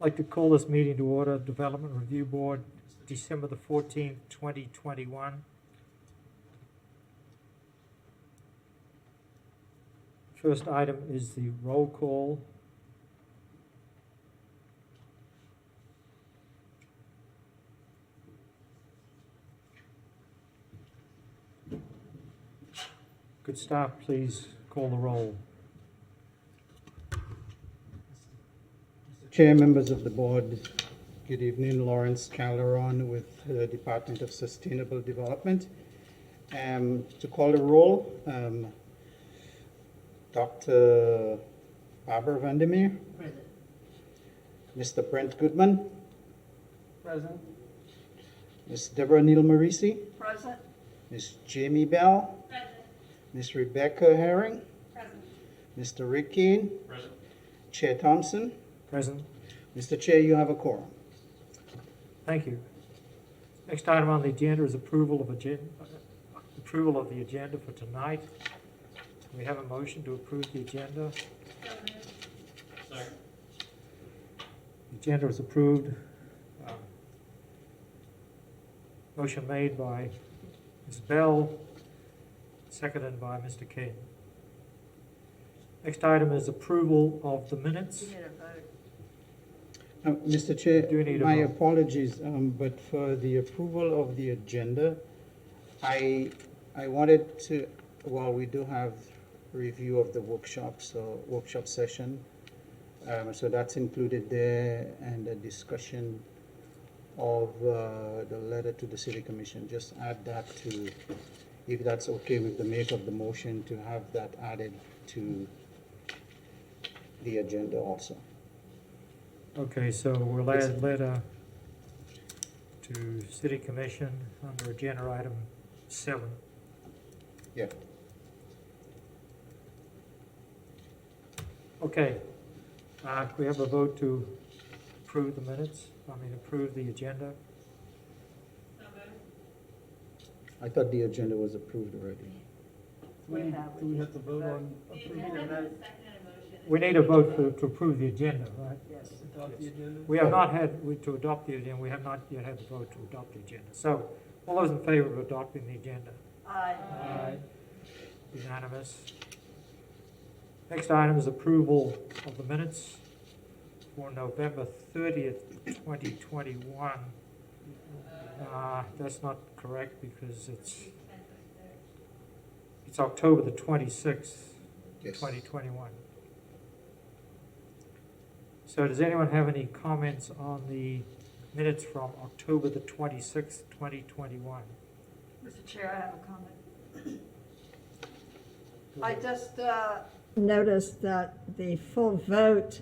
I'd like to call this meeting to order, Development Review Board, December the 14th, 2021. First item is the roll call. Could staff please call the roll? Chair, members of the board, good evening. Lawrence Calderon with the Department of Sustainable Development. To call the roll, Dr. Barbara Vandermeer. Present. Mr. Brent Goodman. Present. Ms. Deborah Neal Marisi. Present. Ms. Jamie Bell. Present. Ms. Rebecca Herring. Present. Mr. Rick Keane. Present. Chair Thompson. Present. Mr. Chair, you have a quorum. Thank you. Next item on the agenda is approval of the agenda for tonight. We have a motion to approve the agenda. Second. The agenda is approved. Motion made by Ms. Bell, seconded by Mr. King. Next item is approval of the minutes. Mr. Chair, Do you need a my vote? apologies, but for the approval of the agenda, I wanted to, well, we do have review of the workshops, workshop session. So that's included there, and a discussion of the letter to the City Commission. Just add that to, if that's okay with the make of the motion, to have that added to the agenda also. Okay, so we'll add letter to City Commission under agenda item 7. Yeah. Okay, we have a vote to approve the minutes, approve the agenda. I thought the agenda was approved already. Do we have to vote on approving that? We need a vote to approve the agenda, right? Yes. Adopt the agenda? We have not had, to adopt the agenda, we have not yet had the vote to adopt the agenda. So, all those in favor of adopting the agenda? Aye. Aye. Unanimous. Next item is approval of the minutes for November 30th, 2021. That's not correct because it's October the 26th, Yes. 2021. So does anyone have any comments on the minutes from October the 26th, 2021? Mr. Chair, I have a comment. I just noticed that the full vote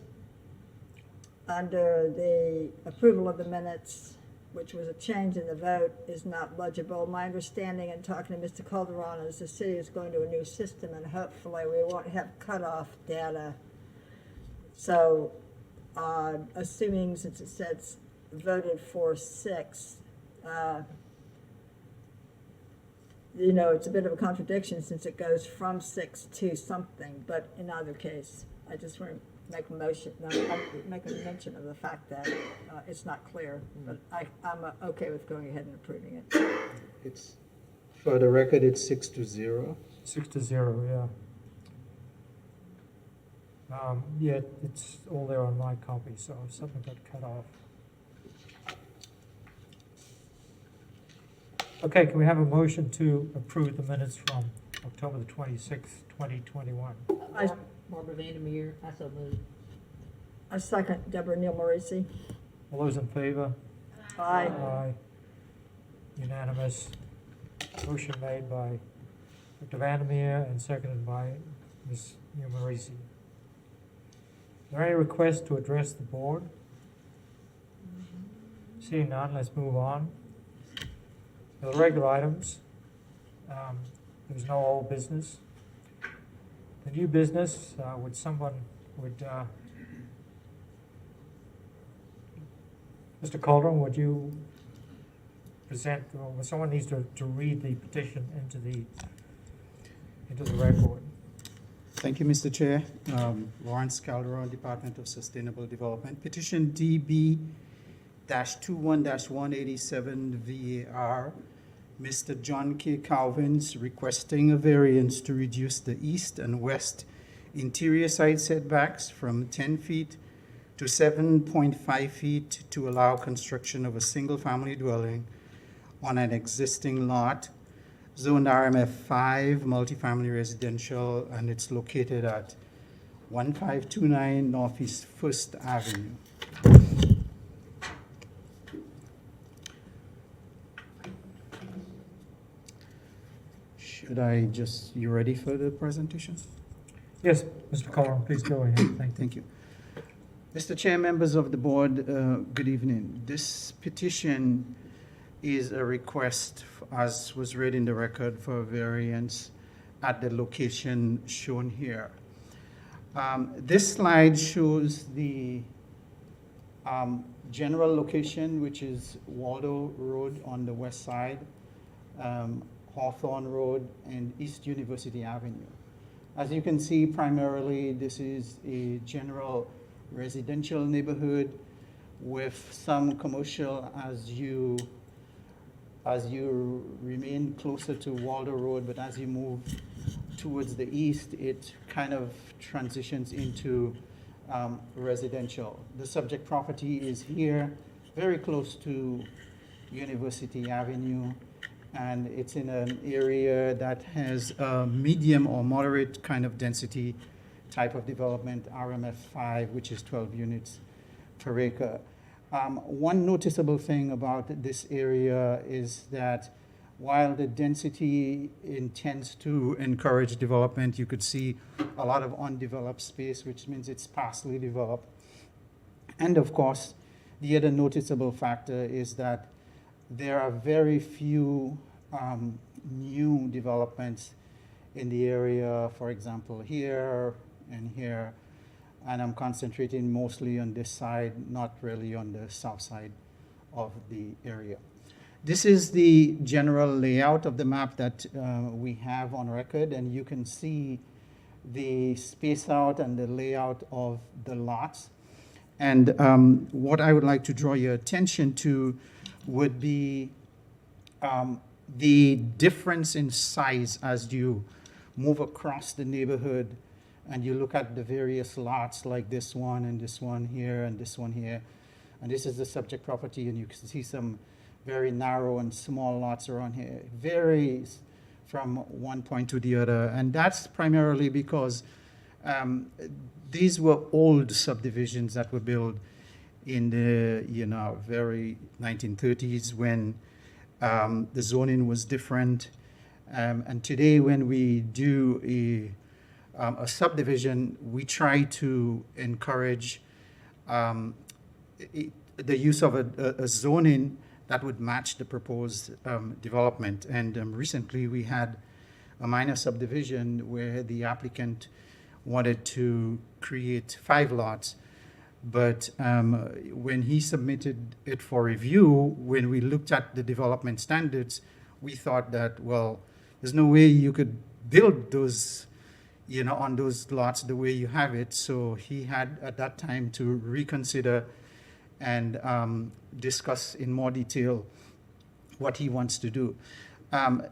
under the approval of the minutes, which was a change in the vote, is not legible. My understanding in talking to Mr. Calderon is the city is going to a new system and hopefully we won't have cutoff data. So assuming since it says voted for 6, it's a bit of a contradiction since it goes from 6 to something, but in either case, I just want to make a mention of the fact that it's not clear, but I'm okay with going ahead and approving it. It's, for the record, it's 6-0. 6-0, yeah. Yeah, it's all there on my copy, so something got cut off. Okay, can we have a motion to approve the minutes from October the 26th, 2021? Barbara Vandermeer, I so moved. I second Deborah Neal Marisi. All those in favor? Aye. Aye. Unanimous. Motion made by Dr. Vandermeer and seconded by Ms. Neal Marisi. Are there any requests to address the board? Seeing none, let's move on. The regular items, there's no old business. The new business, Mr. Calderon, would you present, or someone needs to read the petition into the record? Thank you, Mr. Chair. Lawrence Calderon, Department of Sustainable Development. Petition DB-21-187 VAR. Mr. John K. Calvin's requesting a variance to reduce the east and west interior side setbacks from 10 feet to 7.5 feet to allow construction of a single-family dwelling on an existing lot, zoned RMF 5, multifamily residential, and it's located at 1529 Northeast First Avenue. Should I just, you ready for the presentation? Yes, Mr. Calderon, please go ahead. Thank you. Thank you. Mr. Chair, members of the board, good evening. This petition is a request, as was read in the record, for a variance at the location shown here. This slide shows the general location, which is Waldo Road on the west side, Hawthorne Road, and East University Avenue. As you can see, primarily this is a general residential neighborhood with some commercial as you remain closer to Waldo Road, but as you move towards the east, it kind of transitions into residential. The subject property is here, very close to University Avenue, and it's in an area that has a medium or moderate kind of density type of development, RMF 5, which is 12 units per acre. One noticeable thing about this area is that while the density intends to encourage development, you could see a lot of undeveloped space, which means it's sparsely developed. And of course, the other noticeable factor is that there are very few new developments in the area, for example, here and here. And I'm concentrating mostly on this side, not really on the south side of the area. This is the general layout of the map that we have on record, and you can see the space out and the layout of the lots. And what I would like to draw your attention to would be the difference in size as you move across the neighborhood and you look at the various lots like this one and this one here and this one here. And this is the subject property, and you can see some very narrow and small lots around here. It varies from one point to the other, and that's primarily because these were old subdivisions that were built in the very 1930s when the zoning was different. And today, when we do a subdivision, we try to encourage the use of a zoning that would match the proposed development. And recently, we had a minor subdivision where the applicant wanted to create 5 lots. But when he submitted it for review, when we looked at the development standards, we thought that, well, there's no way you could build those, on those lots the way you have it. So he had at that time to reconsider and discuss in more detail what he wants to do.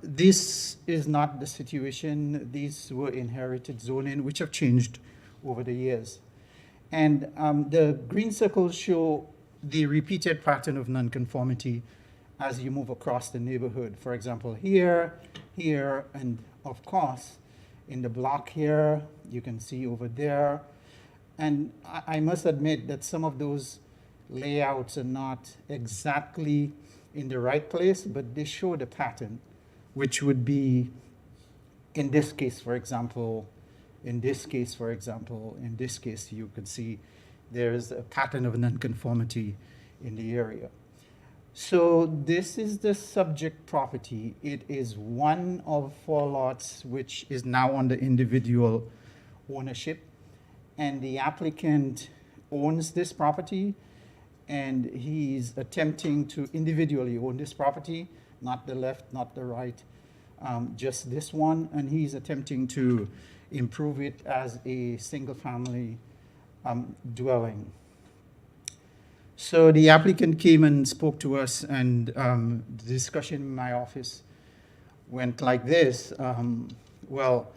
This is not the situation. These were inherited zoning, which have changed over the years. And the green circles show the repeated pattern of nonconformity as you move across the neighborhood. For example, here, here, and of course, in the block here, you can see over there. And I must admit that some of those layouts are not exactly in the right place, but they show the pattern, which would be, in this case, for example, in this case, you could see there's a pattern of nonconformity in the area. So this is the subject property. It is one of 4 lots, which is now under individual ownership. And the applicant owns this property, and he's attempting to individually own this property, not the left, not the right, just this one. And he's attempting to improve it as a single-family dwelling. So the applicant came and spoke to us, and the discussion in my office went like this. Well,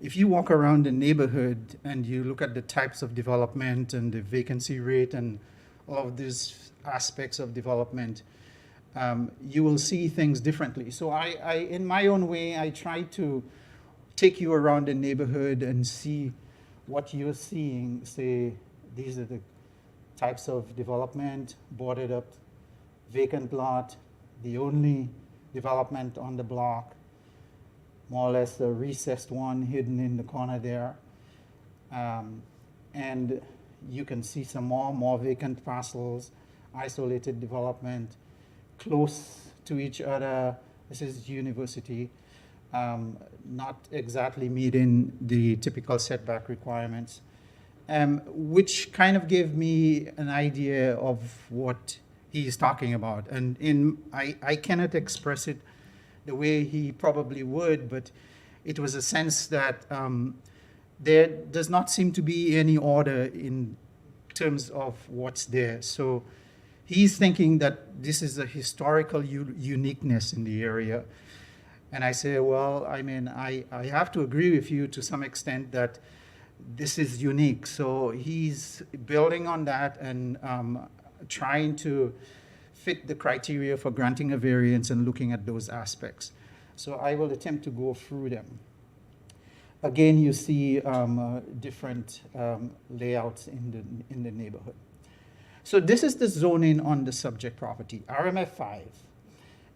if you walk around the neighborhood and you look at the types of development and the vacancy rate and all of these aspects of development, you will see things differently. So I, in my own way, I try to take you around the neighborhood and see what you're seeing. Say, these are the types of development: boarded up, vacant lot, the only development on the block, more or less a recessed one hidden in the corner there. And you can see some more vacant parcels, isolated development, close to each other. This is university, not exactly meeting the typical setback requirements, which kind of gave me an idea of what he's talking about. And I cannot express it the way he probably would, but it was a sense that there does not seem to be any order in terms of what's there. So he's thinking that this is a historical uniqueness in the area. And I say, well, I mean, I have to agree with you to some extent that this is unique. So he's building on that and trying to fit the criteria for granting a variance and looking at those aspects. So I will attempt to go through them. Again, you see different layouts in the neighborhood. So this is the zoning on the subject property, RMF5.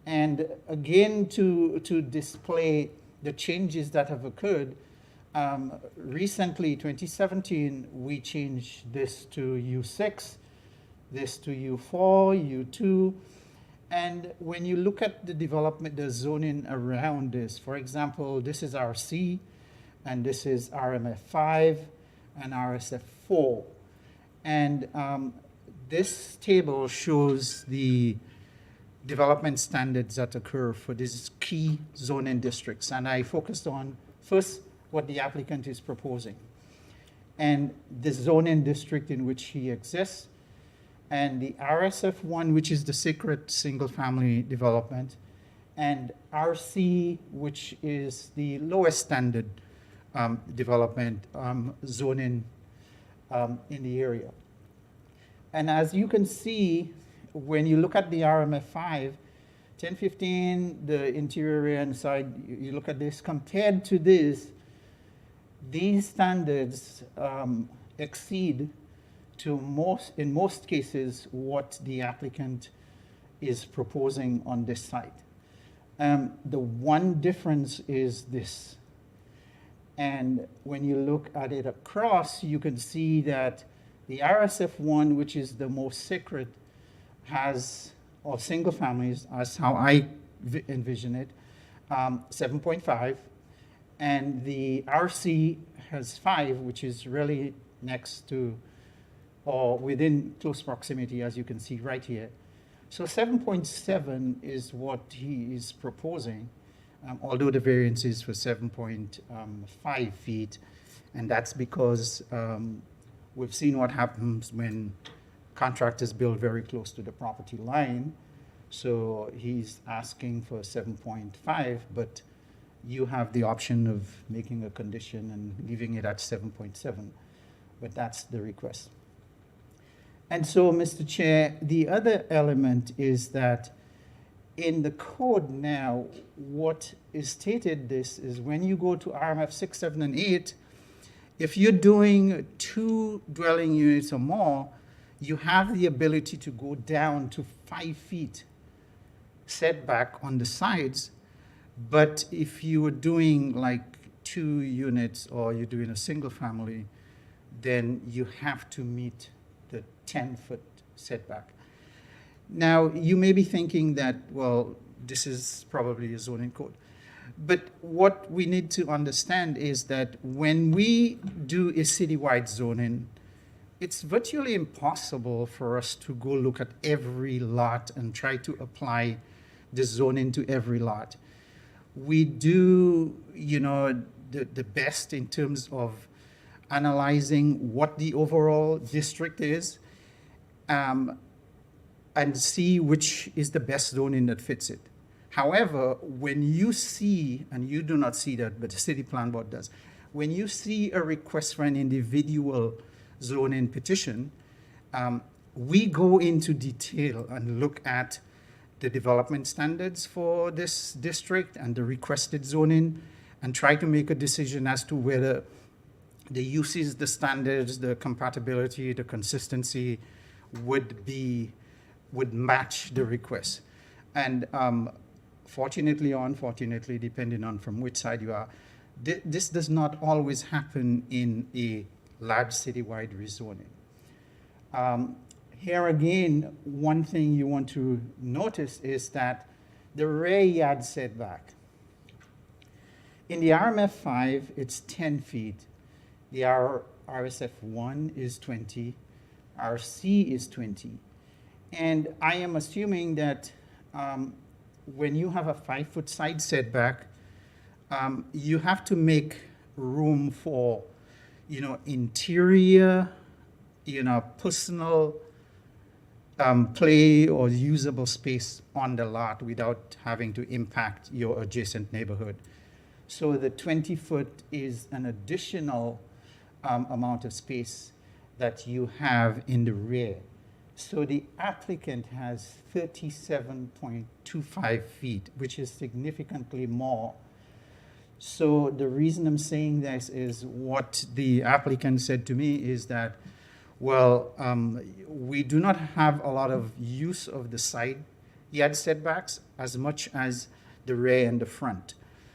And again, to display the changes that have occurred, recently, 2017, we changed this to U6, this to U4, U2. And when you look at the development, the zoning around this, for example, this is RC, and this is RMF5 and RSF4. And this table shows the development standards that occur for these key zoning districts. And I focused on, first, what the applicant is proposing, and the zoning district in which he exists, and the RSF1, which is the secret single-family development, and RC, which is the lowest standard development zoning in the area. And as you can see, when you look at the RMF5, 1015, the interior area inside, you look at this, compared to this, these standards exceed to in most cases, what the applicant is proposing on this site. The one difference is this. And when you look at it across, you can see that the RSF1, which is the most sacred, has, or single families, as how I envision it, 7.5. And the RC has 5, which is really next to, or within close proximity, as you can see right here. So 7.7 is what he is proposing, although the variance is for 7.5 feet. And that's because we've seen what happens when contractors build very close to the property line. So he's asking for 7.5, but you have the option of making a condition and leaving it at 7.7, but that's the request. And so, Mr. Chair, the other element is that in the code now, what is stated this is when you go to RMF 6, 7, and 8, if you're doing 2 dwelling units or more, you have the ability to go down to 5 feet setback on the sides. But if you were doing like 2 units or you're doing a single family, then you have to meet the 10-foot setback. Now, you may be thinking that, well, this is probably a zoning code. But what we need to understand is that when we do a citywide zoning, it's virtually impossible for us to go look at every lot and try to apply the zoning to every lot. We do, the best in terms of analyzing what the overall district is, and see which is the best zoning that fits it. However, when you see, and you do not see that, but the city plan board does, when you see a request for an individual zoning petition, we go into detail and look at the development standards for this district and the requested zoning, and try to make a decision as to whether the uses, the standards, the compatibility, the consistency would match the request. And fortunately or unfortunately, depending on from which side you are, this does not always happen in a large citywide rezoning. Here again, one thing you want to notice is that the rear yard setback. In the RMF5, it's 10 feet. The RSF1 is 20. RC is 20. And I am assuming that when you have a 5-foot side setback, you have to make room for, interior, personal play or usable space on the lot without having to impact your adjacent neighborhood. So the 20-foot is an additional amount of space that you have in the rear. So the applicant has 37.25 feet, which is significantly more. So the reason I'm saying this is what the applicant said to me is that, well, we do not have a lot of use of the side yard setbacks as much as the rear and the front.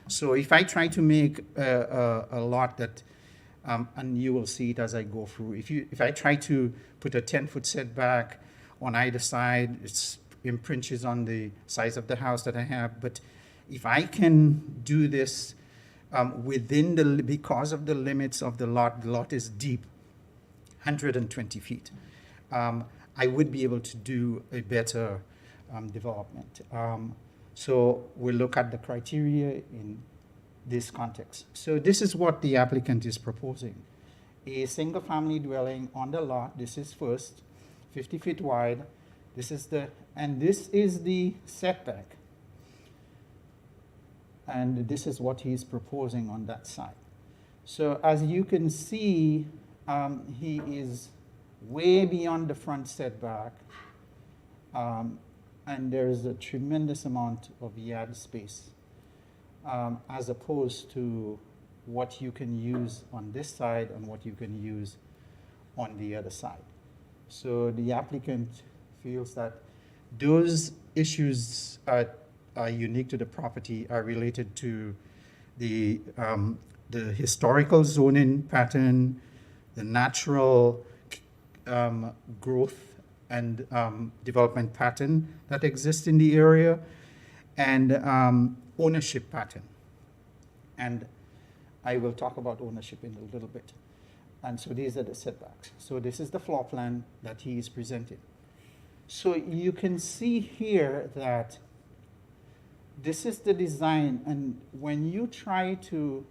So if I try to make a lot that, and you will see it as I go through, if I try to put a 10-foot setback on either side, it impinges on the size of the house that I have. But if I can do this because of the limits of the lot is deep, 120 feet, I would be able to do a better development. So we'll look at the criteria in this context. So this is what the applicant is proposing. A single-family dwelling on the lot, this is first, 50 feet wide. This is the setback. And this is what he's proposing on that side. So as you can see, he is way beyond the front setback, and there's a tremendous amount of yard space, as opposed to what you can use on this side and what you can use on the other side. So the applicant feels that those issues are unique to the property, are related to the historical zoning pattern, the natural growth and development pattern that exists in the area, and ownership pattern. And I will talk about ownership in a little bit. And so these are the setbacks. So this is the floor plan that he is presenting. So you can see here that this is the design, and when you try to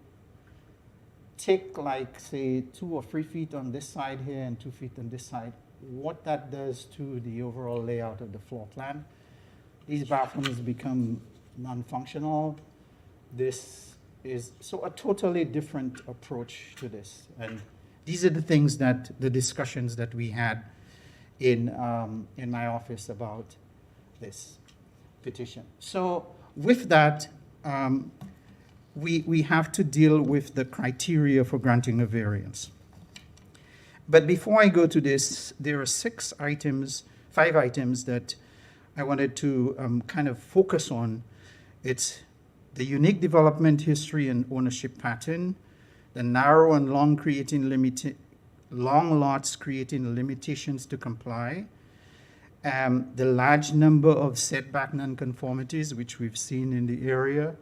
take, like, say, 2 or 3 feet on this side here and 2 feet on this side, what that does to the overall layout of the floor plan, these bathrooms become non-functional. This is so a totally different approach to this. And these are the things that the discussions that we had in my office about this petition. So with that, we have to deal with the criteria for granting a variance. But before I go to this, there are 5 items that I wanted to kind of focus on. It's the unique development history and ownership pattern, the narrow and long lots creating limitations to comply, the large number of setback nonconformities, which we've seen in the area,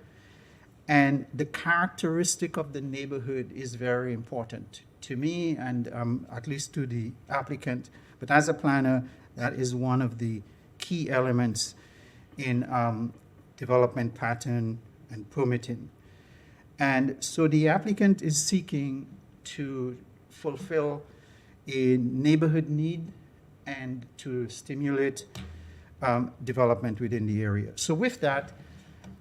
and the characteristic of the neighborhood is very important to me and at least to the applicant. But as a planner, that is one of the key elements in development pattern and permitting. And so the applicant is seeking to fulfill a neighborhood need and to stimulate development within the area. So with that,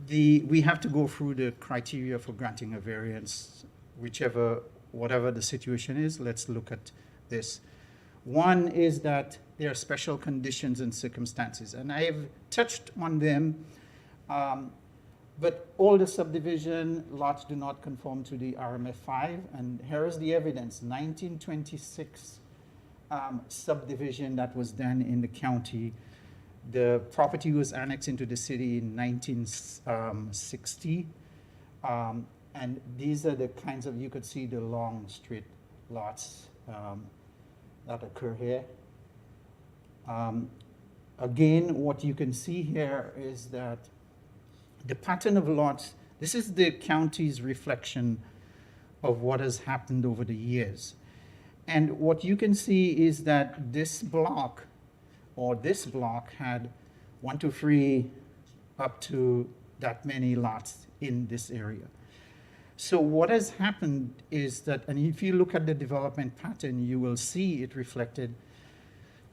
we have to go through the criteria for granting a variance, whatever the situation is. Let's look at this. One is that there are special conditions and circumstances, and I have touched on them, but all the subdivision lots do not conform to the RMF5, and here is the evidence. 1926 subdivision that was done in the county. The property was annexed into the city in 1960, and these are the kinds of, you could see the long straight lots that occur here. Again, what you can see here is that the pattern of lots, this is the county's reflection of what has happened over the years. And what you can see is that this block had 1, 2, 3, up to that many lots in this area. So what has happened is that, and if you look at the development pattern, you will see it reflected.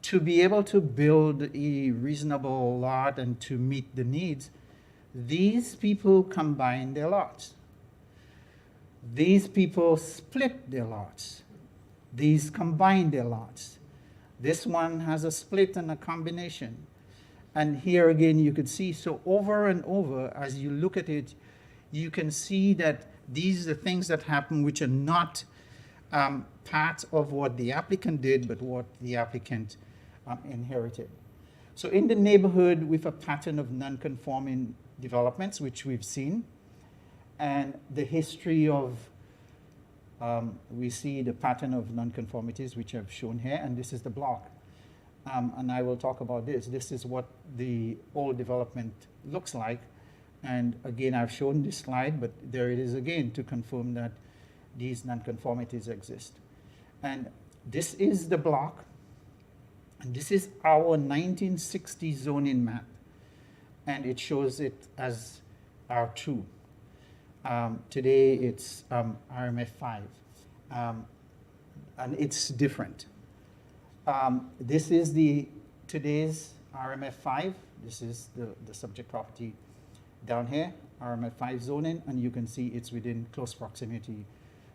To be able to build a reasonable lot and to meet the needs, these people combine their lots. These people split their lots. These combine their lots. This one has a split and a combination. And here again, you could see, so over and over, as you look at it, you can see that these are things that happen which are not part of what the applicant did, but what the applicant inherited. So in the neighborhood, with a pattern of non-conforming developments, which we've seen, and the history of, we see the pattern of nonconformities, which I've shown here, and this is the block. And I will talk about this. This is what the old development looks like. And again, I've shown this slide, but there it is again to confirm that these nonconformities exist. And this is the block, and this is our 1960 zoning map, and it shows it as R2. Today it's RMF5, and it's different. This is today's RMF5. This is the subject property down here, RMF5 zoning, and you can see it's within close proximity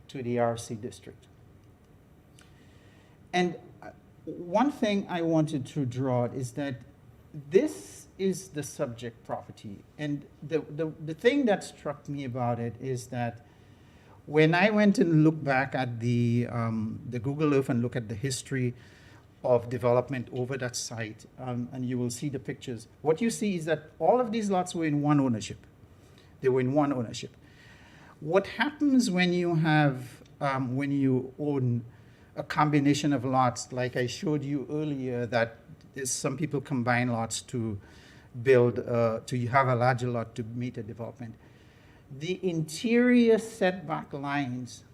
to the RC district. And one thing I wanted to draw is that this is the subject property. And the thing that struck me about it is that when I went and looked back at the Google Earth and look at the history of development over that site, and you will see the pictures, what you see is that all of these lots were in one ownership. They were in one ownership. What happens when you have, when you own a combination of lots, like I showed you earlier, that some people combine lots to build, to have a larger lot to meet a development. The interior setback lines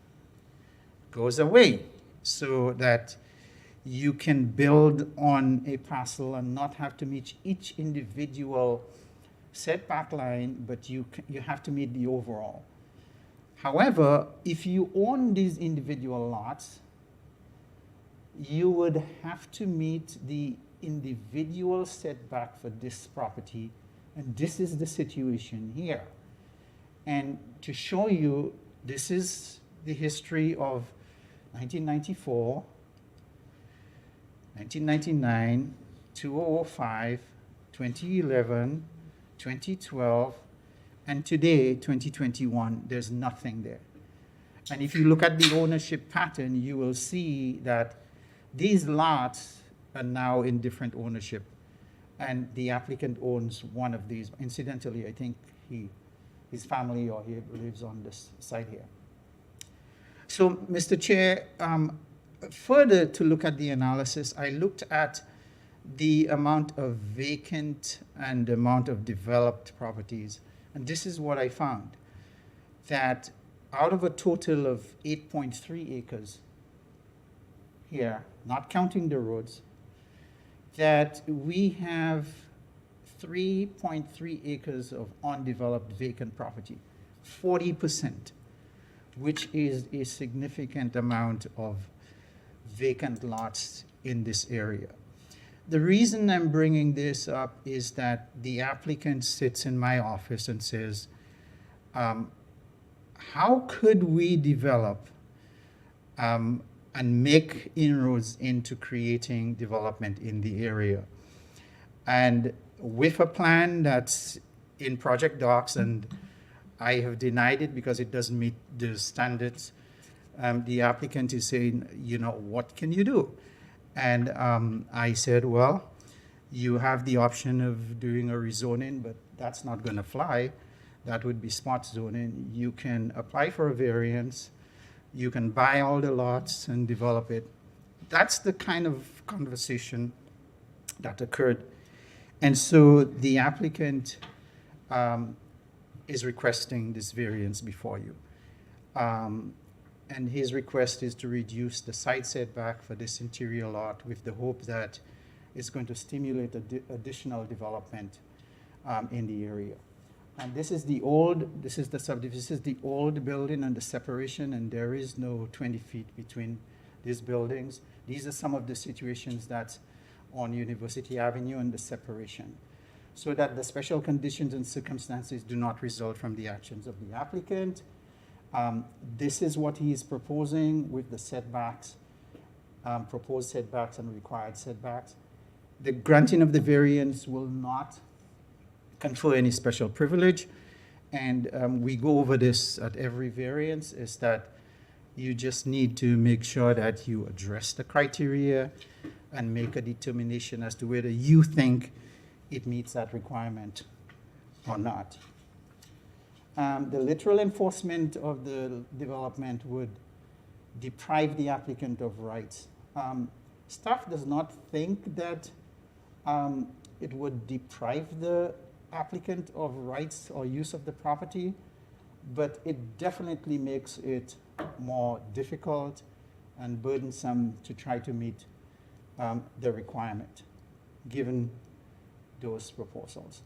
goes away so that you can build on a parcel and not have to meet each individual setback line, but you have to meet the overall. However, if you own these individual lots, you would have to meet the individual setback for this property, and this is the situation here. And to show you, this is the history of 1994, 1999, 2005, 2011, 2012, and today, 2021, there's nothing there. And if you look at the ownership pattern, you will see that these lots are now in different ownership, and the applicant owns one of these. Incidentally, I think his family or he lives on this side here. So, Mr. Chair, further to look at the analysis, I looked at the amount of vacant and the amount of developed properties, and this is what I found, that out of a total of 8.3 acres here, not counting the roads, that we have 3.3 acres of undeveloped vacant property, 40%. which is a significant amount of vacant lots in this area. The reason I'm bringing this up is that the applicant sits in my office and says, how could we develop and make inroads into creating development in the area? And with a plan that's in project docs, and I have denied it because it doesn't meet the standards, the applicant is saying, you know, what can you do? And I said, well, you have the option of doing a rezoning, but that's not going to fly. That would be spot zoning. You can apply for a variance. You can buy all the lots and develop it. That's the kind of conversation that occurred. And so the applicant is requesting this variance before you. And his request is to reduce the side setback for this interior lot with the hope that it's going to stimulate additional development in the area. And this is the old building and the separation, and there is no 20 feet between these buildings. These are some of the situations that's on University Avenue and the separation, so that the special conditions and circumstances do not result from the actions of the applicant. This is what he is proposing with the setbacks, proposed setbacks and required setbacks. The granting of the variance will not confer any special privilege, and we go over this at every variance, is that you just need to make sure that you address the criteria and make a determination as to whether you think it meets that requirement or not. The literal enforcement of the development would deprive the applicant of rights. Staff does not think that it would deprive the applicant of rights or use of the property, but it definitely makes it more difficult and burdensome to try to meet the requirement, given those proposals.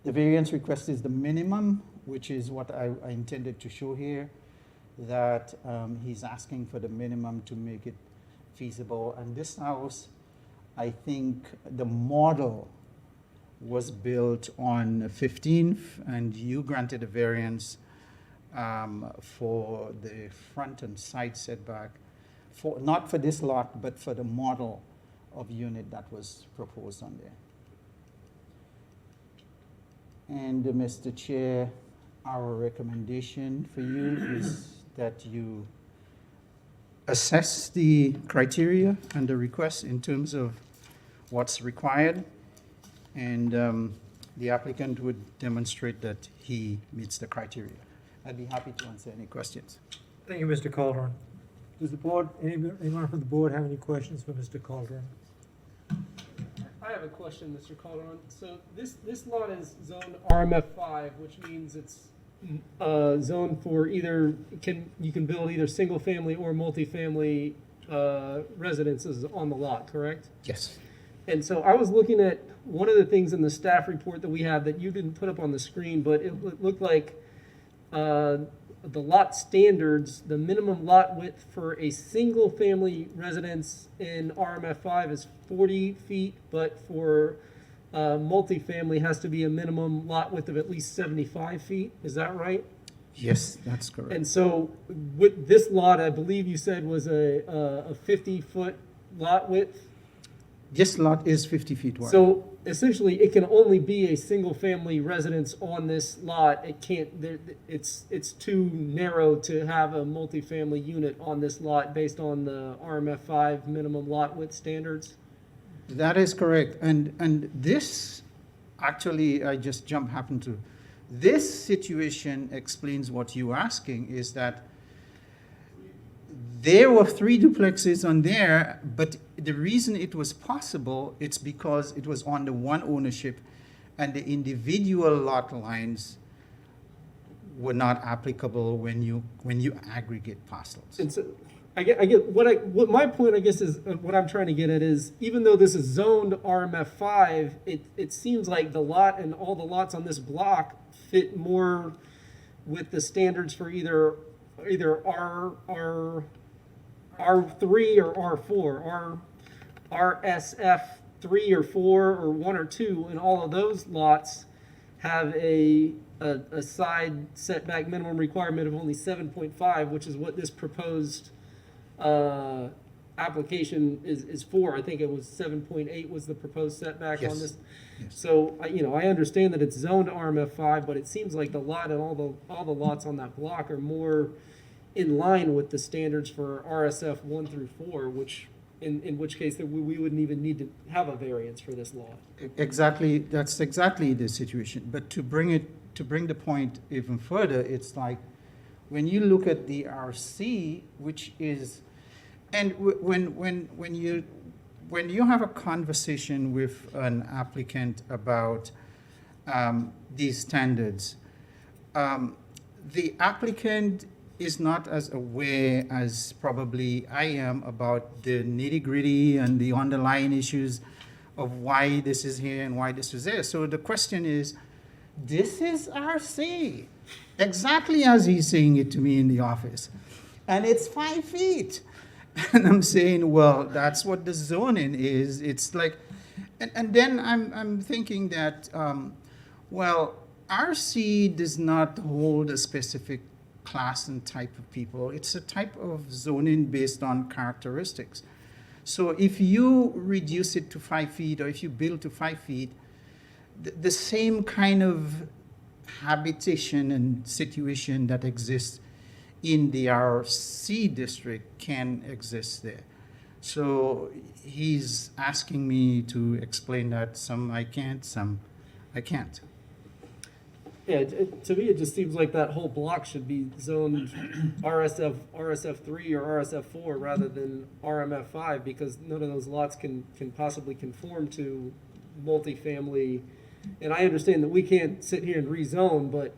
The variance request is the minimum, which is what I intended to show here, that he's asking for the minimum to make it feasible. And this house, I think the model was built on 15th, and you granted a variance for the front and side setback, not for this lot, but for the model of unit that was proposed on there. And Mr. Chair, our recommendation for you is that you assess the criteria and the request in terms of what's required, and the applicant would demonstrate that he meets the criteria. I'd be happy to answer any questions. Thank you, Mr. Calderon. Does the board, anyone from the board have any questions for Mr. Calderon? I have a question, Mr. Calderon. So this lot is zoned RMF5, which means it's zoned for either, you can build either single family or multifamily residences on the lot, correct? Yes. And so I was looking at one of the things in the staff report that we have that you didn't put up on the screen, but it looked like the lot standards, the minimum lot width for a single family residence in RMF5 is 40 feet, but for multifamily has to be a minimum lot width of at least 75 feet. Is that right? Yes, that's correct. And so with this lot, I believe you said was a 50-foot lot width. This lot is 50 feet wide. So essentially, it can only be a single-family residence on this lot. It can't. It's too narrow to have a multifamily unit on this lot based on the RMF5 minimum lot width standards. That is correct. And this, actually, I just happened to. This situation explains what you're asking, is that there were 3 duplexes on there, but the reason it was possible, it's because it was under one ownership, and the individual lot lines were not applicable when you aggregate parcels. And so I get what my point, I guess, is what I'm trying to get at is, even though this is zoned RMF5, it seems like the lot and all the lots on this block fit more with the standards for either R3 or R4, RSF 3 or 4 or 1 or 2, and all of those lots have a side setback minimum requirement of only 7.5, which is what this proposed application is for. I think it was 7.8 was the proposed setback on Yes. this. Yes. So, I understand that it's zoned RMF5, but it seems like the lot and all the lots on that block are more in line with the standards for RSF 1 through 4, which, in which case that we wouldn't even need to have a variance for this lot. Exactly, that's exactly the situation. But to bring the point even further, it's like, when you look at the RC, which is, and when you have a conversation with an applicant about these standards, the applicant is not as aware as probably I am about the nitty-gritty and the underlying issues of why this is here and why this is there. So the question is, this is RC, exactly as he's saying it to me in the office, and it's 5 feet. And I'm saying, well, that's what the zoning is. It's like, and then I'm thinking that, well, RC does not hold a specific class and type of people. It's a type of zoning based on characteristics. So if you reduce it to 5 feet, or if you build to 5 feet, the same kind of habitation and situation that exists in the RC district can exist there. So he's asking me to explain that. Some I can't, some I can't. Yeah, to me, it just seems like that whole block should be zoned RSF3 or RSF4 rather than RMF5, because none of those lots can possibly conform to multifamily. And I understand that we can't sit here and rezone, but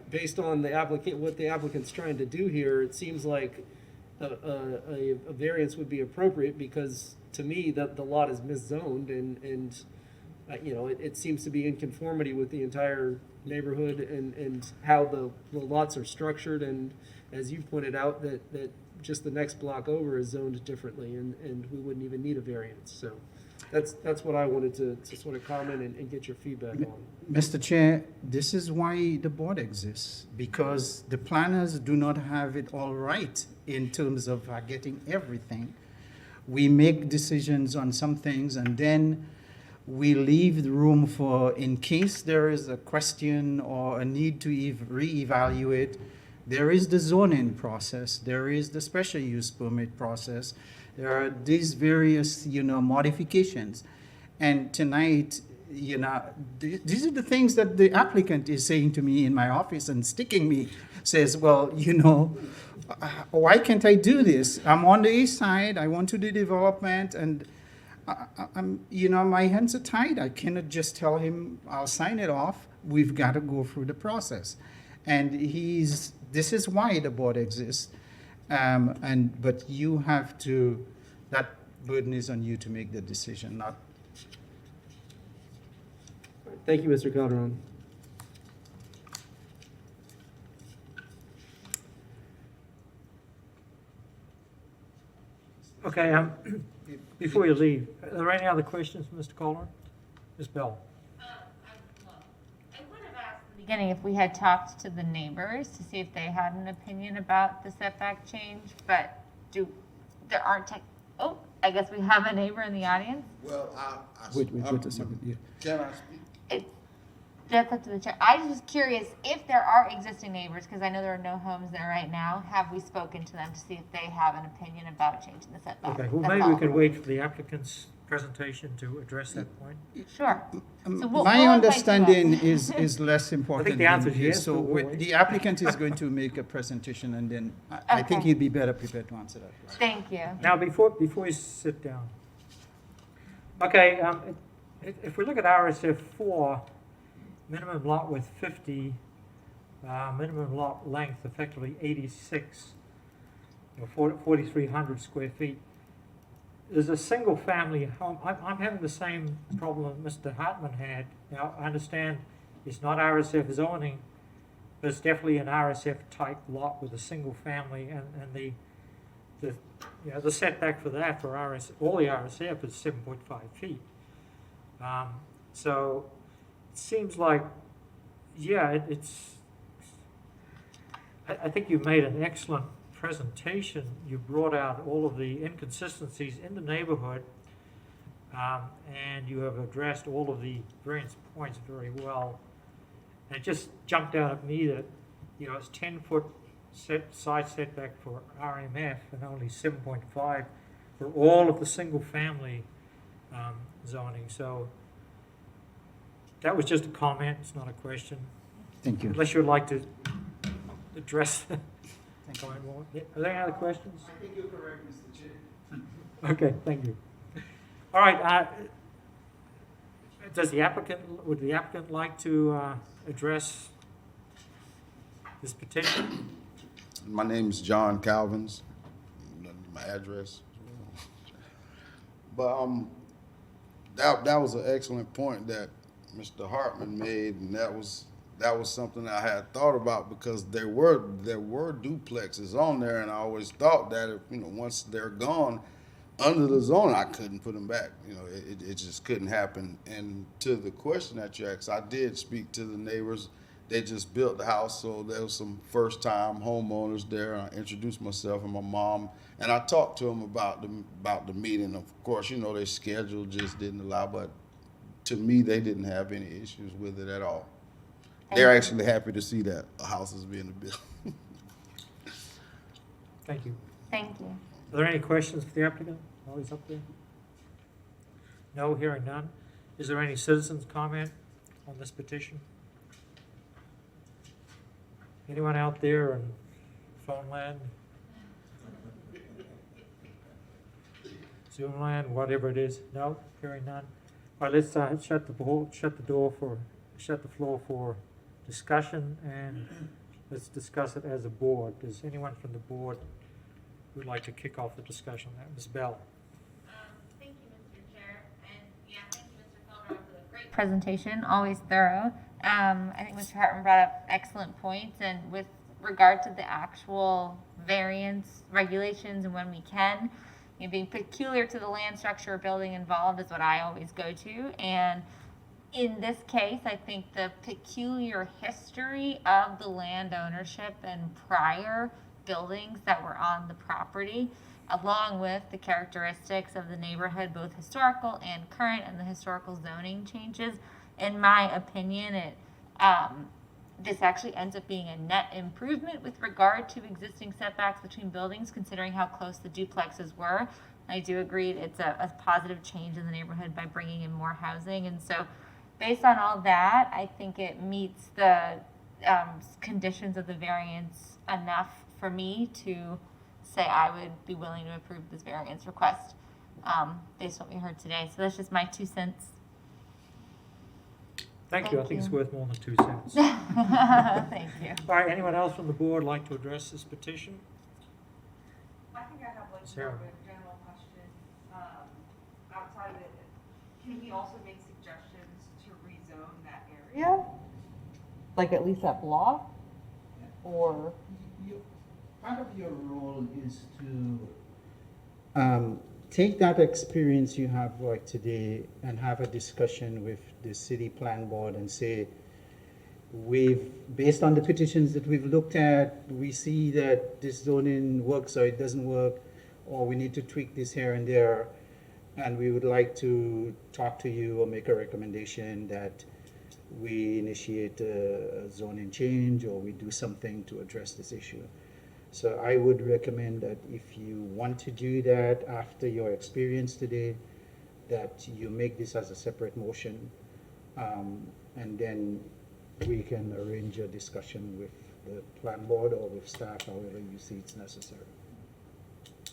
based on what the applicant's trying to do here, it seems like a variance would be appropriate, because to me, that the lot is miszoned, and it seems to be in conformity with the entire neighborhood and how the lots are structured, and as you pointed out, that just the next block over is zoned differently, and we wouldn't even need a variance. So that's what I wanted to sort of comment and get your feedback on. Mr. Chair, this is why the board exists, because the planners do not have it all right in terms of getting everything. We make decisions on some things, and then we leave the room for, in case there is a question or a need to reevaluate, there is the zoning process, there is the special use permit process, there are these various, modifications. And tonight, these are the things that the applicant is saying to me in my office and sticking me, says, well, why can't I do this? I'm on the east side, I want to do development, and my hands are tied. I cannot just tell him, I'll sign it off. We've got to go through the process. And this is why the board exists. But you have to, that burden is on you to make the decision, not. Thank you, Mr. Calderon. Okay, before you leave, are there any other questions, Mr. Calderon? Ms. Bell? I would have asked in the beginning if we had talked to the neighbors to see if they had an opinion about the setback change, but there aren't I guess we have a neighbor in the audience? Well, Wait a second, yeah. Can I speak? That's up to the chair. I was just curious if there are existing neighbors, because I know there are no homes there right now. Have we spoken to them to see if they have an opinion about changing the setback? Okay, well, That's maybe we all. can wait for the applicant's presentation to address that point. Sure. So we'll My invite you understanding up. is less important. the answer is than his. yes, So but we'll wait. the applicant is going to make a presentation, and then I think Okay. he'd be better prepared to answer that question. Thank you. Now, before you sit down, okay, if we look at RSF 4, minimum lot width 50, minimum lot length effectively 86, 4,300 square feet. There's a single family home. I'm having the same problem Mr. Hartman had. Now, I understand it's not RSF zoning, but it's definitely an RSF type lot with a single family, and the setback for that for all the RSF is 7.5 feet. So it seems like, yeah, I think you made an excellent presentation. You brought out all of the inconsistencies in the neighborhood, and you have addressed all of the variance points very well. And it just jumped out at me that, it's 10-foot side setback for RMF and only 7.5 for all of the single-family zoning. So that was just a comment, it's not a question. Thank you. Unless you'd like to address the comment more. Yeah, are there any other questions? I think you're correct, Mr. Chair. Okay, thank you. All right, would the applicant like to address this petition? My name is John Calvins, my address. But that was an excellent point that Mr. Hartman made, and that was something I had thought about, because there were duplexes on there, and I always thought that if, once they're gone under the zone, I couldn't put them back. It just couldn't happen. And to the question that you asked, I did speak to the neighbors. They just built the house, so there was some first-time homeowners there. I introduced myself and my mom, and I talked to them about the meeting. Of course, their schedule just didn't allow, but to me, they didn't have any issues with it at all. They're actually happy to see that a house is being built. Thank you. Thank you. Are there any questions for the applicant while he's up there? No, hearing none. Is there any citizens' comment on this petition? Anyone out there on phone land? Zoom land, whatever it is? No, hearing none. All right, let's shut the floor for discussion, and let's discuss it as a board. Does anyone from the board would like to kick off the discussion on that? Ms. Bell. Thank you, Mr. Chair, and thank you, Mr. Feldman, for the great presentation, always thorough. I think Mr. Hartman brought up excellent points, and with regard to the actual variance regulations and when we can, being peculiar to the land structure or building involved is what I always go to. And in this case, I think the peculiar history of the land ownership and prior buildings that were on the property, along with the characteristics of the neighborhood, both historical and current, and the historical zoning changes, in my opinion, this actually ends up being a net improvement with regard to existing setbacks between buildings, considering how close the duplexes were. I do agree it's a positive change in the neighborhood by bringing in more housing. And so based on all that, I think it meets the conditions of the variance enough for me to say I would be willing to approve this variance request based on what we heard today. So that's just my 2 cents. Thank you. I Thank think it's you. worth more than 2 cents. Thank you. All right, anyone else from the board like to address this petition? I think I have Sarah. more of a general question. Outside of it, can we also make suggestions to rezone that area? Like at least that block? Or, Part of your role is to take that experience you have like today and have a discussion with the city plan board and say, based on the petitions that we've looked at, we see that this zoning works or it doesn't work, or we need to tweak this here and there, and we would like to talk to you or make a recommendation that we initiate a zoning change or we do something to address this issue. So I would recommend that if you want to do that after your experience today, that you make this as a separate motion, and then we can arrange a discussion with the plan board or with staff, however you see it's necessary.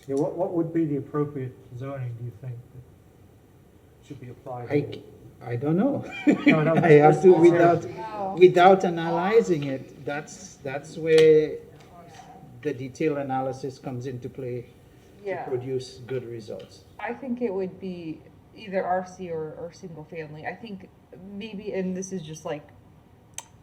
Yeah, what would be the appropriate zoning, do you think, that should be applied? I don't know. No, I have to, Wow. without analyzing it, that's where the detailed analysis comes into play to Yeah, produce good results. I think it would be either RC or single family. I think maybe, and this is just like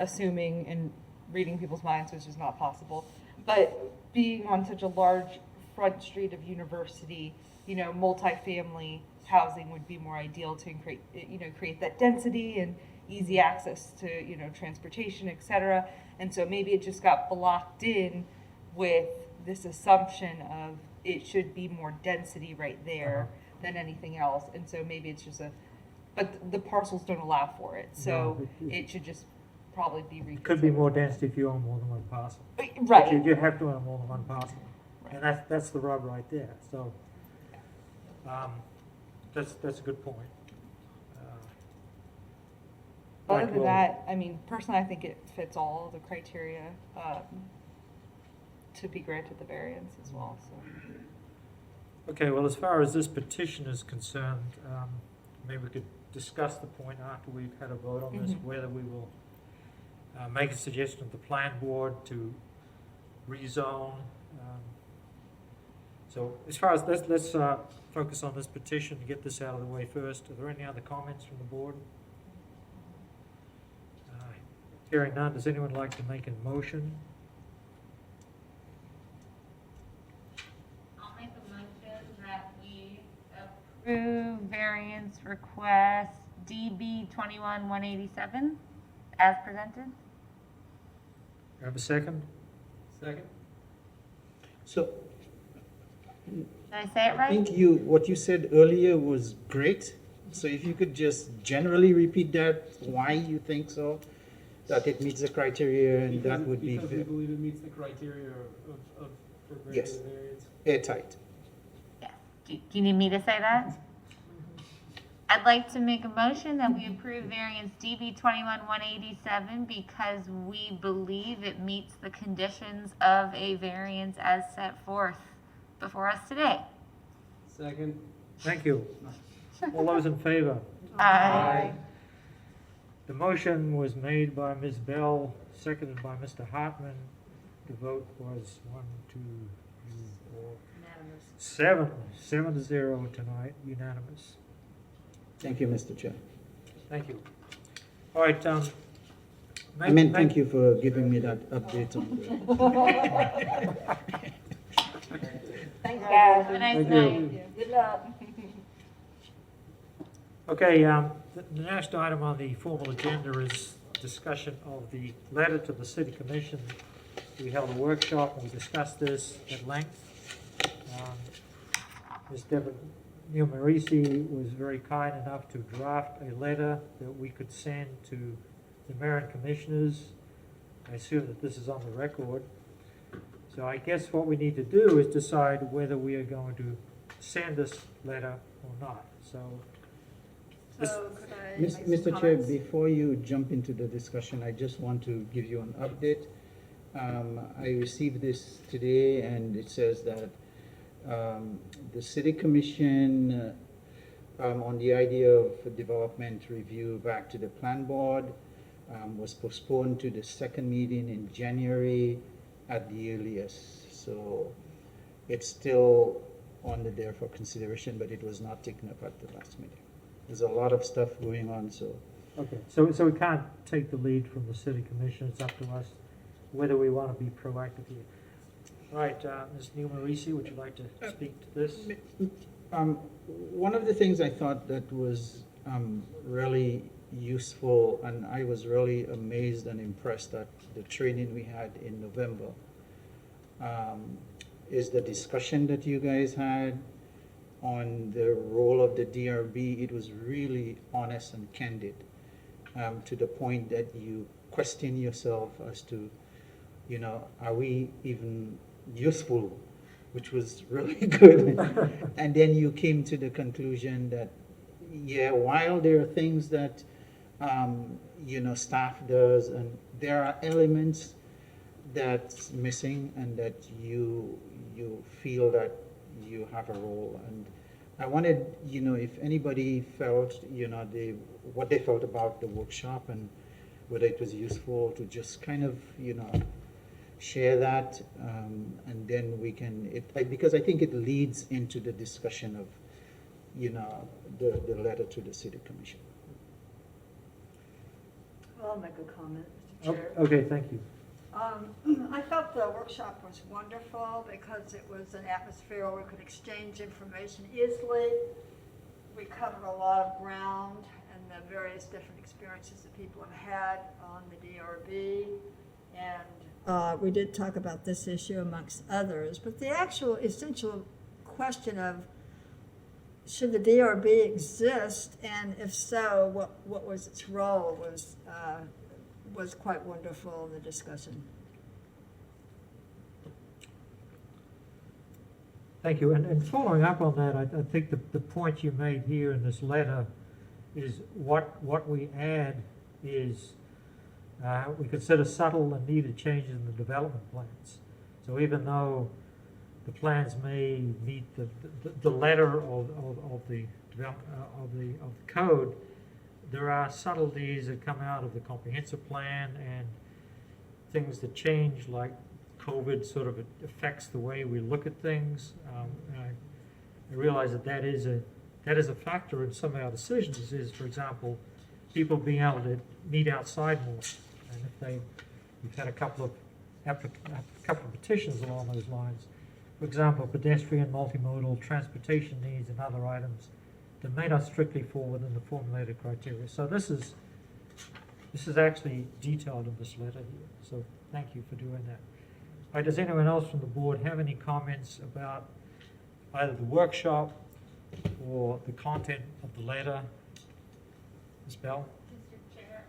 assuming and reading people's minds, which is not possible. But being on such a large front street of University, you know, multifamily housing would be more ideal to create, you know, create that density and easy access to, you know, transportation, et cetera. And so maybe it just got blocked in with this assumption of it should be more density right there than anything else. And so maybe it's just but the parcels don't allow for it. So it should just probably be reconsidered. It could be more density if you own more than one parcel. Right. But you have to own more than one parcel. Right. And that's the rub right there. So, that's a good point. Other Right, than well- that, I mean, personally, I think it fits all the criteria to be granted the variance as well, so. Okay, well, as far as this petition is concerned, maybe we could discuss the point after we've had a vote on this, Mhm. whether we will make a suggestion of the plan board to rezone. So as far as, let's focus on this petition to get this out of the way first. Are there any other comments from the board? Hearing none, does anyone like to make a motion? I'll make a motion that we approve variance request DB 21-187 as presented. Do I have a second? Second? So Did I say it I right? think what you said earlier was great. So if you could just generally repeat that, why you think so, that it meets the criteria, and that would be Because we believe it meets the criteria for granting Yes. the variance. airtight. Yes. Do you need me to say that? I'd like to make a motion that we approve variance DB 21-187 because we believe it meets the conditions of a variance as set forth before us today. Second? Thank you. All those in favor? Aye. The motion was made by Ms. Bell, seconded by Mr. Hartman. The vote was 1, 2, 3, 4, 7 to 0 tonight, unanimous. Thank you, Mr. Chair. Thank you. All right, I meant thank you for giving me that update on the. Thanks, guys. Have a nice Thank you. night. Good luck. Okay, the next item on the formal agenda is discussion of the letter to the city commission. We held a workshop and we discussed this at length. Ms. Deborah Neil-Marisi was very kind enough to draft a letter that we could send to the mayor and commissioners. I assume that this is on the record. So I guess what we need to do is decide whether we are going to send this letter or not. So So could I make some Mr. Chair, comments? before you jump into the discussion, I just want to give you an update. I received this today, and it says that the city commission on the idea of development review back to the plan board was postponed to the second meeting in January at the earliest. So it's still on there for consideration, but it was not taken up at the last meeting. There's a lot of stuff going on, so. okay, so we can't take the lead from the city commission. It's up to us whether we want to be proactive here. All right, Ms. Neil-Marisi, would you like to speak to this? One of the things I thought that was really useful, and I was really amazed and impressed at the training we had in November, is the discussion that you guys had on the role of the DRB. It was really honest and candid, to the point that you question yourself as to, you know, are we even useful, which was really good. And then you came to the conclusion that, yeah, while there are things that, you know, staff does, and there are elements that's missing and that you feel that you have a role. And I wanted, you know, if anybody felt, you know, what they felt about the workshop and whether it was useful to just kind of, you know, share that, and then we can, because I think it leads into the discussion of, you know, the letter to the city commission. I'll make a comment, Mr. Oh, Chair. okay, thank you. I felt the workshop was wonderful because it was an atmosphere where we could exchange information easily. We covered a lot of ground and the various different experiences that people have had on the DRB. And we did talk about this issue amongst others, but the actual essential question of should the DRB exist, and if so, what was its role, was quite wonderful in the discussion. Thank you. And following up on that, I think the point you made here in this letter is what we add is we consider subtle and needed changes in the development plans. So even though the plans may meet the letter of the code, there are subtleties that come out of the comprehensive plan and things that change, like COVID sort of affects the way we look at things. And I realize that is a factor in some of our decisions. Is, for example, people being able to meet outside more, and if we've had a couple of petitions along those lines. For example, pedestrian, multimodal, transportation needs, and other items that may not strictly fall within the formulated criteria. So this is actually detailed in this letter here. So thank you for doing that. All right, does anyone else from the board have any comments about either the workshop or the content of the letter? Ms. Bell? Mr. Chair,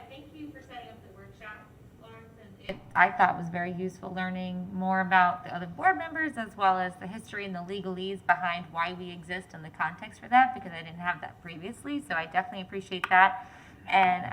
thank you for setting up the workshop, Lawrence. And I thought was very useful learning more about the other board members as well as the history and the legalese behind why we exist and the context for that, because I didn't have that previously. So I definitely appreciate that. And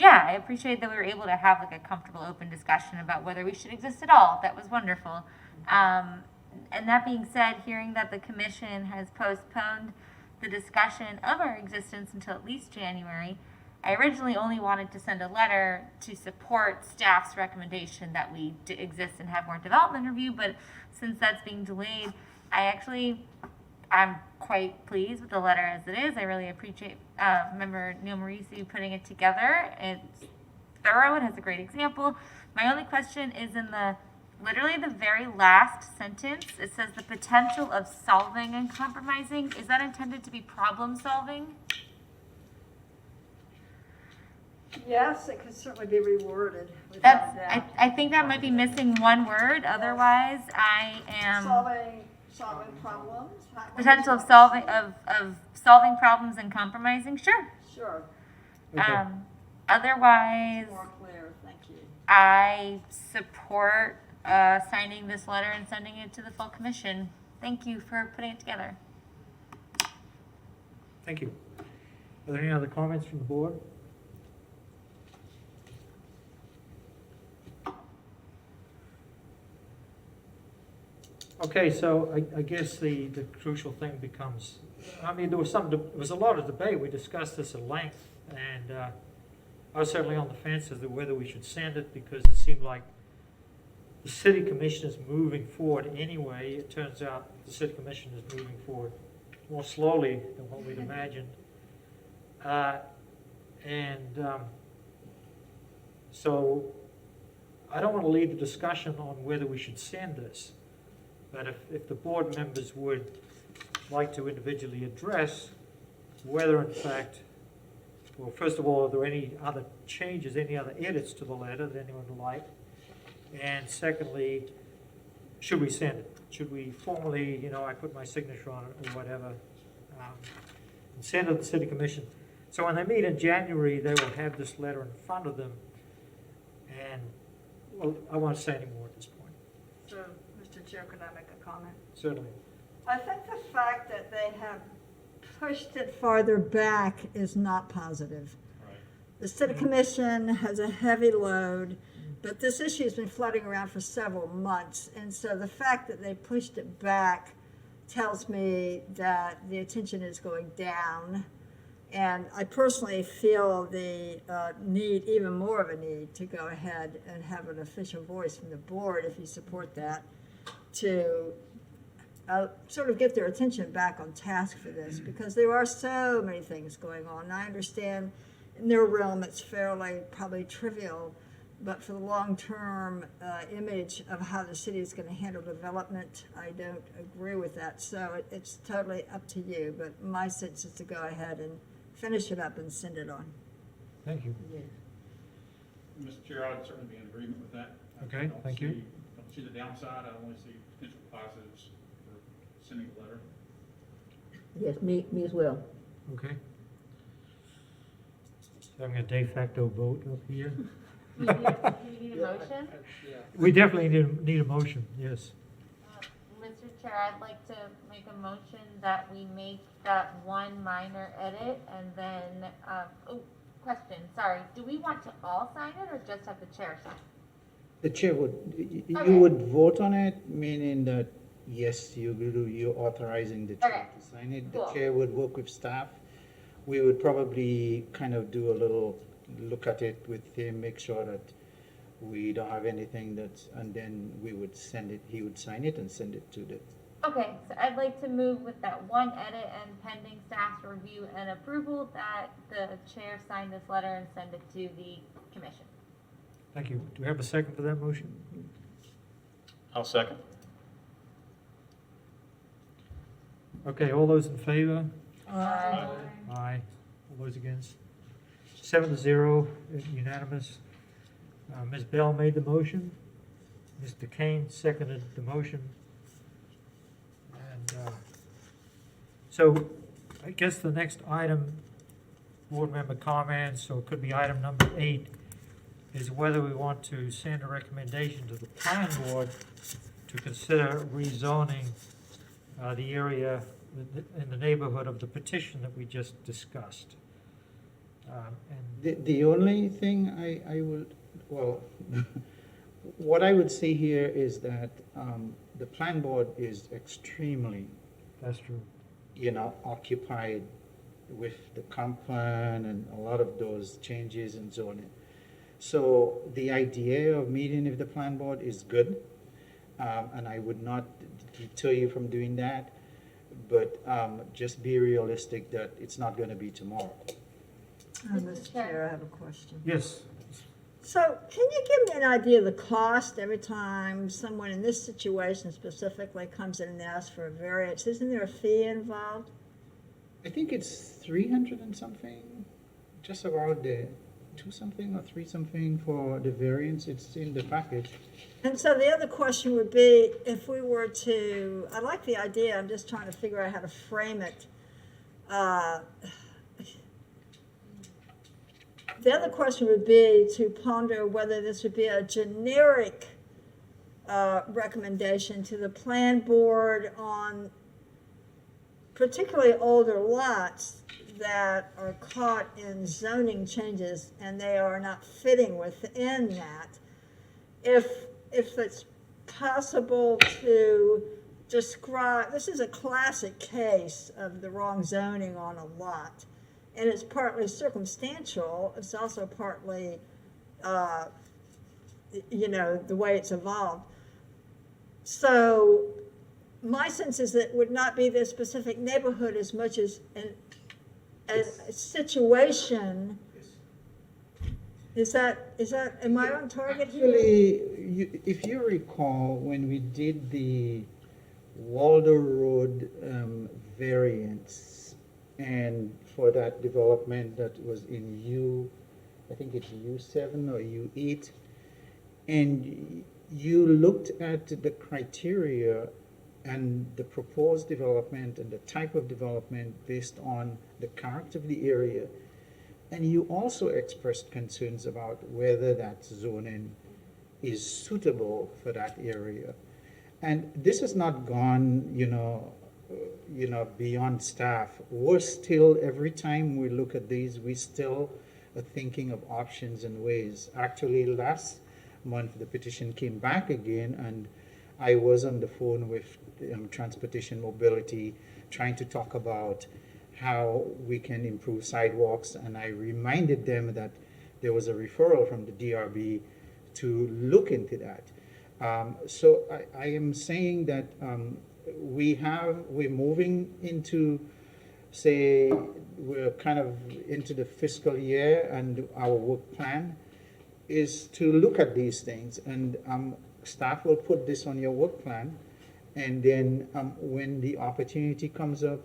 I appreciate that we were able to have like a comfortable, open discussion about whether we should exist at all. That was wonderful. And that being said, hearing that the commission has postponed the discussion of our existence until at least January, I originally only wanted to send a letter to support staff's recommendation that we exist and have more development review, but since that's being delayed, I'm quite pleased with the letter as it is. I really appreciate Member Neil Marisi putting it together. It's thorough. It has a great example. My only question is in literally the very last sentence. It says the potential of solving and compromising. Is that intended to be problem solving? Yes, it could certainly be reworded without doubt. I think that might be missing one word. Otherwise, I am Solving problems. potential of solving problems and compromising. Sure. Sure. Okay. Otherwise, More clear. Thank you. I support signing this letter and sending it to the full commission. Thank you for putting it together. Thank you. Are there any other comments from the board? Okay, so I guess the crucial thing becomes, there was a lot of debate. We discussed this at length, and I was certainly on the fence as to whether we should send it, because it seemed like the city commission is moving forward anyway. It turns out the city commission is moving forward more slowly than what we'd imagined. So I don't want to lead the discussion on whether we should send this. But if the board members would like to individually address whether in fact, well, first of all, are there any other changes, any other edits to the letter that anyone would like? And secondly, should we send it? Should we formally, I put my signature on it or whatever, and send it to the city commission? So when they meet in January, they will have this letter in front of them. And, well, I won't say any more at this point. So, Mr. Chair, could I make a comment? Certainly. I think the fact that they have pushed it farther back is not positive. Right. The city commission has a heavy load, but this issue has been floating around for several months. And so the fact that they pushed it back tells me that the attention is going down. And I personally feel the need, even more of a need, to go ahead and have an official voice from the board, if you support that, to sort of get their attention back on task for this, because there are so many things going on. And I understand in their realm it's fairly probably trivial, But for the long-term image of how the city is going to handle development, I don't agree with that. So it's totally up to you, but my sense is to go ahead and finish it up and send it on. Thank you. Mr. Chair, I'd certainly be in agreement with that. I Okay, don't thank you. Don't see the downside, I only see potential positives for sending a letter. Yes, me as well. Okay. So having a de facto vote up here. Do you need a motion? Yeah. We definitely need a motion, yes. Mr. Chair, I'd like to make a motion that we make that one minor edit and then, question, sorry, do we want to all sign it or just have the chair sign? The chair would, Okay. you would vote on it, meaning that, yes, you're authorizing the chair Okay. to sign it. The Cool. chair would work with staff. We would probably kind of do a little look at it with him, make sure that we don't have anything that's, and then we would send it, he would sign it and send it to the, Okay, so I'd like to move with that one edit and pending staff's review and approval that the chair sign this letter and send it to the commission. Thank you. Do we have a second for that motion? I'll second. Okay, all those in favor? Aye. Aye. All those against? 7-0, unanimous. Ms. Bell made the motion. Mr. Kane seconded the motion. And so I guess the next item, board member comments, or it could be item number 8, is whether we want to send a recommendation to the plan board to consider rezoning the area in the neighborhood of the petition that we just discussed. And the only thing I would, well, what I would say here is that the plan board is extremely, that's true. occupied with the comp plan and a lot of those changes in zoning. So the idea of meeting with the plan board is good, and I would not deter you from doing that, but just be realistic that it's not going to be tomorrow. Mr. Chair, I have a question. Yes. So can you give me an idea of the cost every time someone in this situation specifically comes in and asks for a variance? Isn't there a fee involved? I think it's 300 and something, just about the 2 something or 3 something for the variance. It's in the package. And so the other question would be, if we were to, I like the idea, I'm just trying to figure out how to frame it. The other question would be to ponder whether this would be a generic recommendation to the plan board on particularly older lots that are caught in zoning changes and they are not fitting within that. If it's possible to describe, this is a classic case of the wrong zoning on a lot. And it's partly circumstantial, it's also partly, the way it's evolved. So my sense is that it would not be this specific neighborhood as much as a situation. Is that, am I on target here? Actually, if you recall, when we did the Waldo Road variance, and for that development that was in I think it's U7 or U8, and you looked at the criteria and the proposed development and the type of development based on the character of the area, and you also expressed concerns about whether that zoning is suitable for that area. And this has not gone, beyond staff. We're still, every time we look at these, we still are thinking of options and ways. Actually, last month, the petition came back again, and I was on the phone with Transportation Mobility, trying to talk about how we can improve sidewalks, and I reminded them that there was a referral from the DRB to look into that. So I am saying that we're moving into, say, we're kind of into the fiscal year and our work plan. is to look at these things, and staff will put this on your work plan, and then when the opportunity comes up,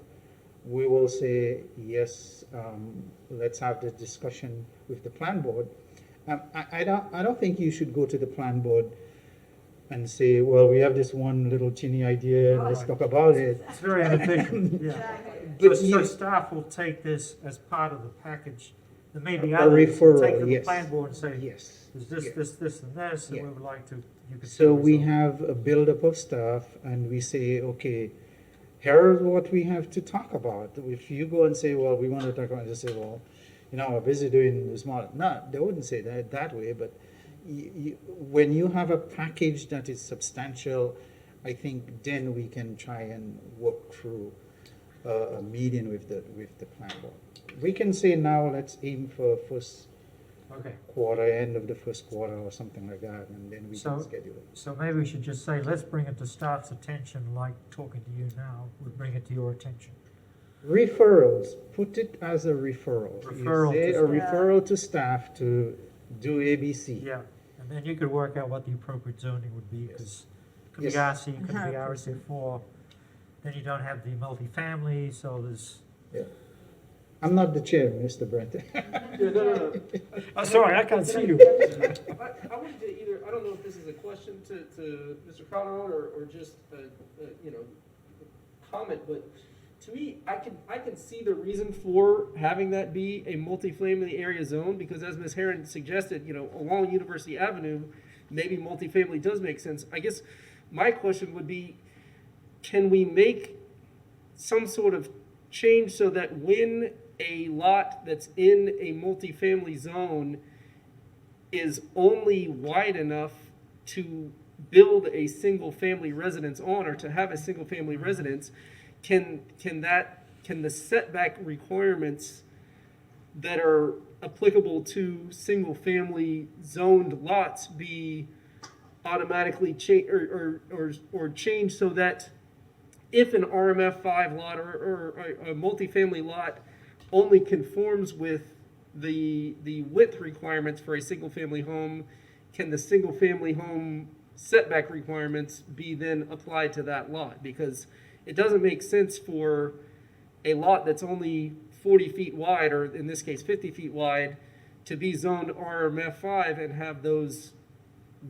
we will say, yes, let's have the discussion with the plan board. I don't think you should go to the plan board and say, well, we have this one little teeny idea, and let's talk about it. It's very inefficient, yeah. But So you- staff will take this as part of the package. There may be A others, referral, take it to the yes. plan board and say, Yes. there's this, Yeah. this, and this, and Yeah. we would like to, you can. So we have a buildup of staff, and we say, okay, here's what we have to talk about. If you go and say, well, we want to talk about, just say, well, you know, we're busy doing the small. No, they wouldn't say that way, but when you have a package that is substantial, I think then we can try and work through a meeting with the plan board. We can say now, let's aim for first Okay, quarter, end of the first quarter or something like that, and then we So- can schedule it. so maybe we should just say, let's bring it to staff's attention, like talking to you now, would bring it to your attention. Referrals, put it as a referral. Referral You say to a staff. referral to staff to do ABC. Yeah, and then you could work out what the appropriate zoning would be, because it could be Yes. RC, it could be 100%. RC4. Then you don't have the multifamily, so there's, I'm not the chair, Mr. Brenton. Yeah, no. I'm sorry, I can't see you. I wanted to either, I don't know if this is a question to Mr. Calderon or just you know, comment, but to me, I can see the reason for having that be a multifamily area zone, because as Ms. Herron suggested, you know, along University Avenue, maybe multifamily does make sense. I guess my question would be, can we make some sort of change so that when a lot that's in a multifamily zone is only wide enough to build a single-family residence on, or to have a single-family residence, can the setback requirements that are applicable to single-family zoned lots be automatically changed or changed so that if an RMF 5 lot or a multifamily lot only conforms with the width requirements for a single-family home, can the single-family home setback requirements be then applied to that lot? Because it doesn't make sense for a lot that's only 40 feet wide, or in this case 50 feet wide, to be zoned RMF 5 and have those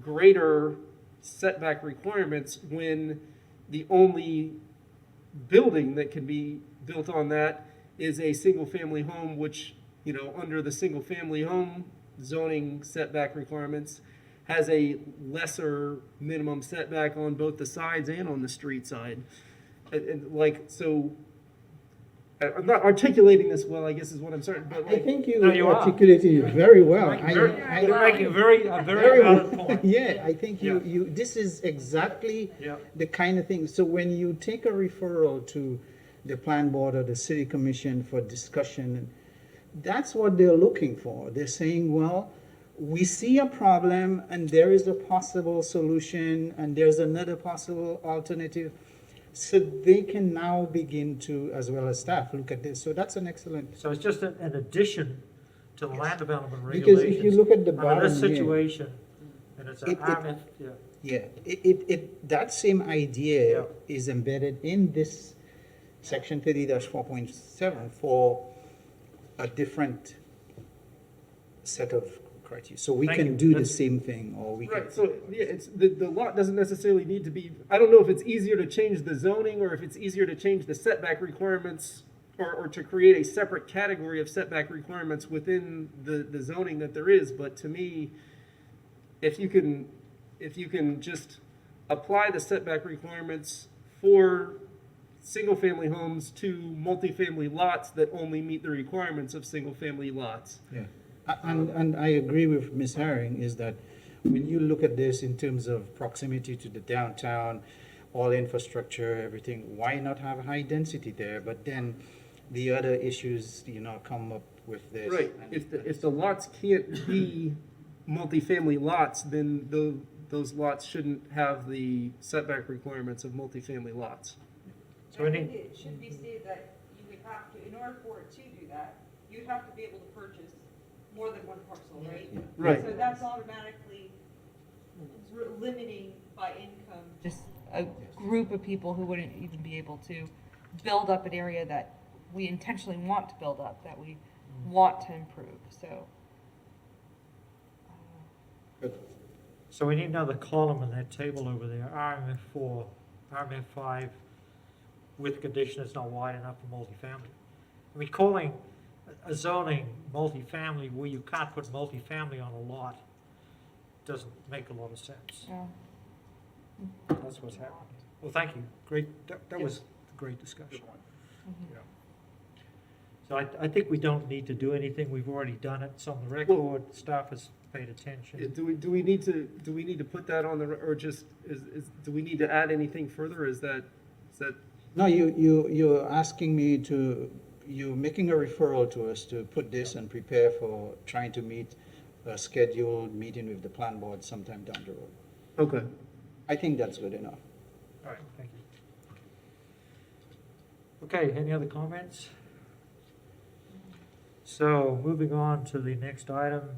greater setback requirements when the only building that can be built on that is a single-family home, which, you know, under the single-family home zoning setback requirements, has a lesser minimum setback on both the sides and on the street side. And like, so, I'm not articulating this well, I guess is what I'm saying, but I like, think No, you you are. articulated it very well. You're making a very valid point. Yeah, I think Yeah. this is exactly Yeah. the kind of thing. So when you take a referral to the plan board or the city commission for discussion, that's what they're looking for. They're saying, well, we see a problem and there is a possible solution and there's another possible alternative. So they can now begin to, as well as staff, look at this. So that's an excellent. So it's just an addition to the land development Because regulations. if you look at the Under bottom this here, situation, and it's an It- RMF, yeah. yeah, that same idea Yeah. is embedded in this section 30-4.7 for a different set of criteria. So we Thank can you. do the That's- same thing, or we can. right, so, yeah, it's, the lot doesn't necessarily need to be, I don't know if it's easier to change the zoning, or if it's easier to change the setback requirements, or to create a separate category of setback requirements within the zoning that there is, but to me, if you can just apply the setback requirements for single-family homes to multifamily lots that only meet the requirements of single-family lots. Yeah, and I agree with Ms. Herring, is that when you look at this in terms of proximity to the downtown, all infrastructure, everything, why not have high density there? But then the other issues, come up with this. Right, if the lots can't be multifamily lots, then those lots shouldn't have the setback requirements of multifamily lots. So we I think need- it should be stated that you would have to, in order for it to do that, you'd have to be able to purchase more than one parcel, right? Yeah. Right. So that's automatically limiting by income. Just a group of people who wouldn't even be able to build up an area that we intentionally want to build up, that we want to improve, so. So we need another column in that table over there, RMF 4, RMF 5, with condition it's not wide enough for multifamily. I mean, calling a zoning multifamily where you can't put multifamily on a lot doesn't make a lot of sense. Yeah. That's what's happening. Well, thank you. Great, that was a great discussion. Yeah. So I think we don't need to do anything. We've already done it. It's on the record. Staff has paid attention. Do we need to put that on the, or just, do we need to add anything further? Is that? No, you're asking me to, you're making a referral to us to put this and prepare for trying to meet a scheduled meeting with the plan board sometime down the road. Okay. I think that's good enough. All right, thank you. Okay, any other comments? So, moving on to the next item.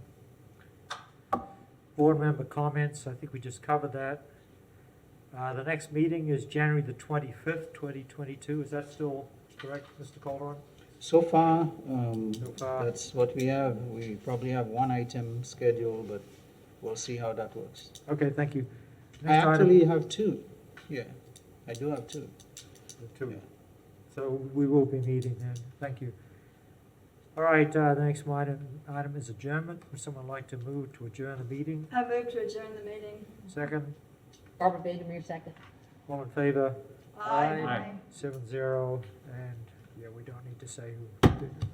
Board member comments, I think we just covered that. The next meeting is January the 25th, 2022. Is that still correct, Mr. Calderon? So far, So far. that's what we have. We probably have one item scheduled, but we'll see how that works. Okay, thank you. I Next item- actually have two. Yeah, I do have two. Two. Yeah. So we will be meeting then. Thank you. All right, the next item is adjournment. Would someone like to move to adjourn the meeting? I move to adjourn the meeting. Second, Barbara Vandermeer, second. all in favor? Aye. 7-0, and yeah, we don't need to say who did it.